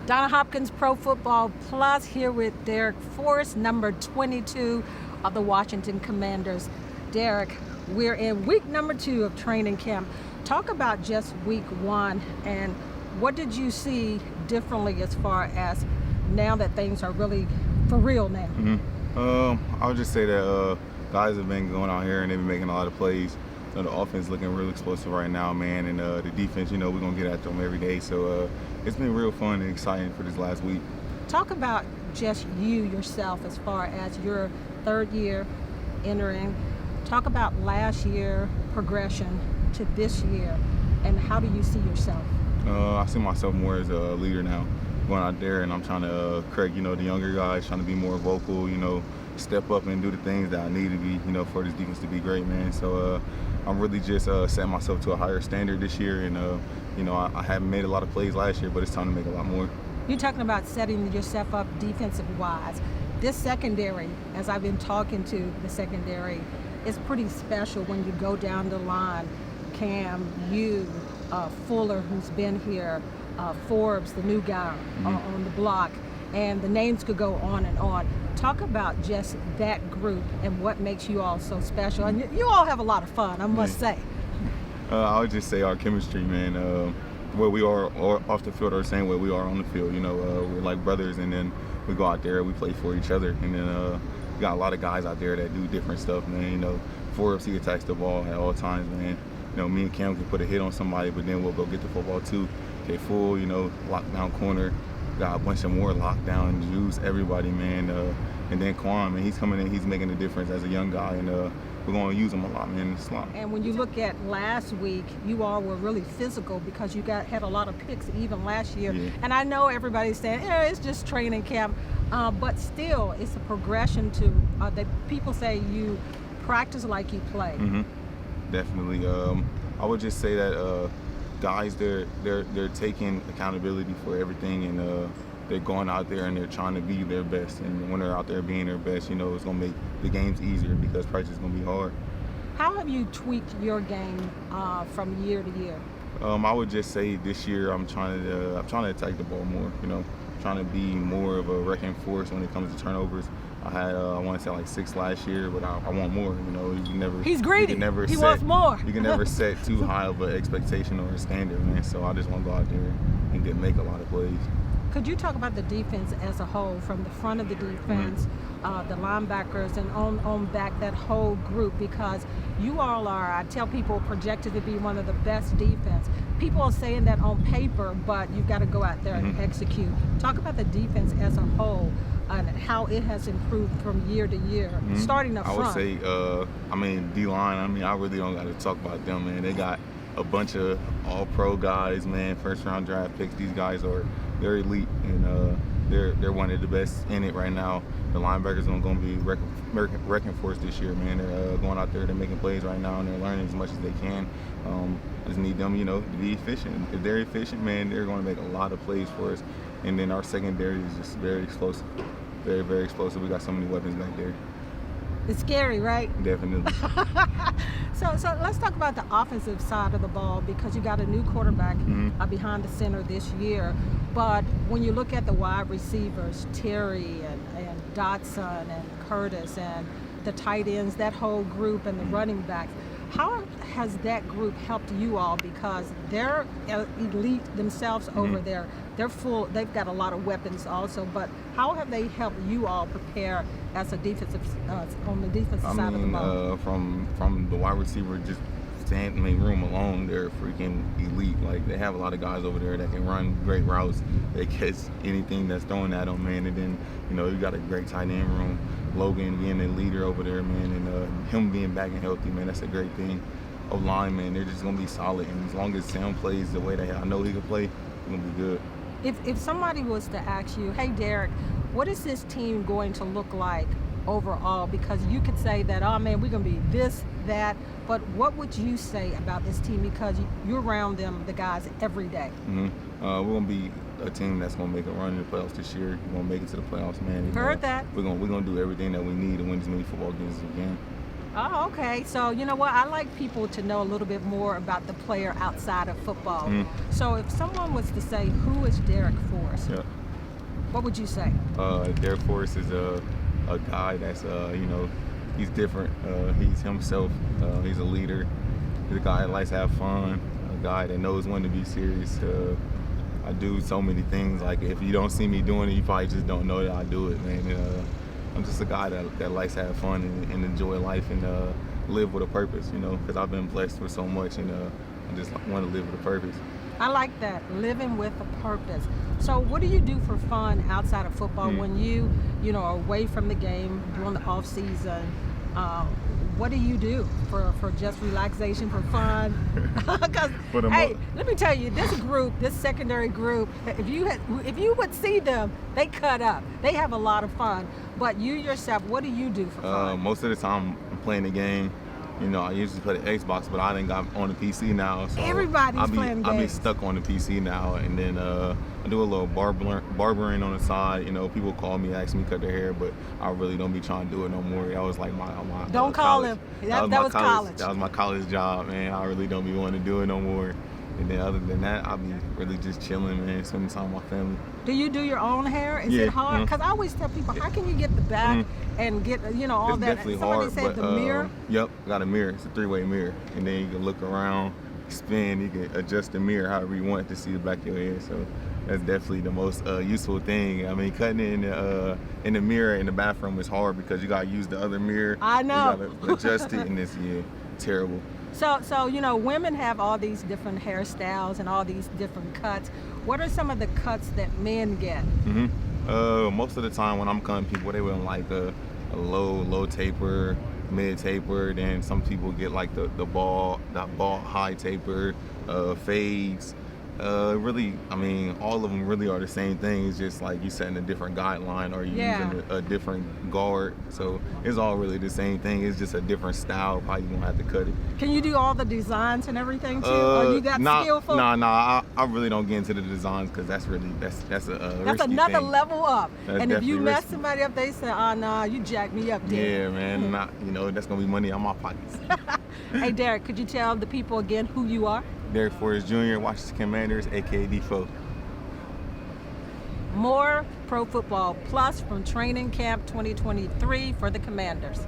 Donna Hopkins Pro Football Plus here with Darrick Forrest, number 22 of the Washington Commanders. Darrick, we're in week number 2 of training camp. Talk about just week 1 and what did you see differently as far as now that things are really for real now? I would just say that guys have been going out here and they've been making a lot of plays. The offense looking real explosive right now, man, and the defense, we're going to get after them every day. So it's been real fun and exciting for this last week. Talk about just you yourself as far as your 3rd year entering. Talk about last year progression to this year, and how do you see yourself? I see myself more as a leader now, going out there and I'm trying to correct, the younger guys, trying to be more vocal, step up and do the things that I need to be, for this defense to be great, man. So I'm really just setting myself to a higher standard this year, and I haven't made a lot of plays last year, but it's time to make a lot more. You're talking about setting yourself up defensive-wise. This secondary, as I've been talking to the secondary, is pretty special when you go down the line. Cam, you, Fuller, who's been here, Forbes, the new guy on the block, and the names could go on and on. Talk about just that group and what makes you all so special. And you all have a lot of fun, I must say. I would just say our chemistry, man. Where we are off the field are the same way we are on the field. We're like brothers, and then we go out there, we play for each other. And then we got a lot of guys out there that do different stuff, man. Forbes, he attacks the ball at all times, man. Me and Cam can put a hit on somebody, but then we'll go get the football too. Okay, full, lockdown corner. Got a bunch of more lockdown juice, everybody, man. And then Quan, man, he's coming in, he's making a difference as a young guy, and we're going to use him a lot, man, in the slot. And when you look at last week, you all were really physical because you had a lot of picks even last year. Yeah. And I know everybody's saying, it's just training camp, but still, it's a progression to that people say you practice like you play. Definitely. I would just say that guys, they're taking accountability for everything, and they're going out there and they're trying to be their best. And when they're out there being their best, it's going to make the games easier because practice is going to be hard. How have you tweaked your game from year to year? I would just say this year I'm trying to attack the ball more. Trying to be more of a wrecking force when it comes to turnovers. I had I want to say like 6 last year, but I want more. You can never. He's greedy. He wants more. You can never set too high of an expectation or a standard, man. So I just want to go out there and make a lot of plays. Could you talk about the defense as a whole, from the front of the defense, the linebackers, and on back, that whole group? Because you all are, I tell people, projected to be one of the best defense. People are saying that on paper, but you've got to go out there and execute. Talk about the defense as a whole and how it has improved from year to year, starting up front. I would say, D-line, I really don't got to talk about them, man. They got a bunch of all-pro guys, man, first-round draft picks. These guys they're elite, and they're one of the best in it right now. The linebackers are going to be wrecking force this year, man. They're going out there, they're making plays right now, and they're learning as much as they can. I just need them, to be efficient. If they're efficient, man, they're going to make a lot of plays for us. And then our secondary is just very explosive, very, very explosive. We got so many weapons back there. It's scary, right? Definitely. So let's talk about the offensive side of the ball, because you got a new quarterback behind the center this year. But when you look at the wide receivers, Terry and Dotson and Curtis and the tight ends, that whole group, and the running backs, how has that group helped you all? Because they're elite themselves over there. They're full. They've got a lot of weapons also. But how have they helped you all prepare as a defensive on the defensive side of the ball? From the wide receiver, just room alone, they're freaking elite. Like, they have a lot of guys over there that can run great routes. They catch anything that's thrown at them, man. And then you got a great tight end room. Logan being the leader over there, man, and him being back and healthy, man, that's a great thing. O-line, man, they're just gonna be solid, and as long as Sam plays the way that I know he can play, it's gonna be good. If somebody was to ask you, hey Darrick, what is this team going to look like overall? Because you could say that, oh man, we're gonna be this, that, but what would you say about this team? Because you're around them, the guys, every day. We're gonna be a team that's gonna make a run in the playoffs this year. We're gonna make it to the playoffs, man. Heard that. We're gonna do everything that we need to win as many football games as we can. Oh, okay. So, you know what? I like people to know a little bit more about the player outside of football. So if someone was to say, who is Darrick Forrest? Yeah. What would you say? Darrick Forrest is a guy that's he's different. He's himself. He's a leader. He's a guy that likes to have fun. A guy that knows when to be serious. I do so many things. Like if you don't see me doing it, you probably just don't know that I do it, man. I'm just a guy that likes to have fun and enjoy life and live with a purpose, because I've been blessed with so much, and I just want to live with a purpose. I like that, living with a purpose. So what do you do for fun outside of football when you are away from the game during the off season? What do you do for just relaxation, for fun? Because hey, let me tell you, this secondary group, if you would see them, they cut up. They have a lot of fun. But you yourself, what do you do for fun? Most of the time, I'm playing the game. I usually play the Xbox, but I done got on the PC now. So everybody's playing games. I be stuck on the PC now, and then I do a little barbering on the side. People call me, ask me to cut their hair, but I really don't be trying to do it no more. That was like my don't call him. That was college. That was my college job, man. I really don't be wanting to do it no more. And then other than that, I be really just chilling, man, spending time with my family. Do you do your own hair? Is it hard? Because I always tell people, how can you get the back and get, all it's that? Definitely Somebody hard, said but, the mirror. Yep, got a mirror. It's a 3-way mirror. And then you can look around, spin, you can adjust the mirror however you want to see the back of your head. So that's definitely the most useful thing. I mean, cutting it in the mirror in the bathroom is hard because you got to use the other mirror. I know. You got to adjust it, and it's terrible. So women have all these different hairstyles and all these different cuts. What are some of the cuts that men get? Most of the time when I'm cutting people, they want like a low taper, mid taper. Then some people get like the ball high taper, fades. Really, I mean, all of them really are the same thing. It's just like you setting a different guideline or you using a different guard. So it's all really the same thing. It's just a different style of how you gonna have to cut it. Can you do all the designs and everything too? Or you got skillful? Nah. I really don't get into the designs because that's another thing. level up. That's and if you mess risky. somebody up, they say, "Oh no, you jacked me up, dude." Yeah, man. That's gonna be money on my pockets. Hey, Darrick, could you tell the people again who you are? Darrick Forrest Jr., Washington Commanders, aka D4. More Pro Football Plus from Training Camp 2023 for the Commanders.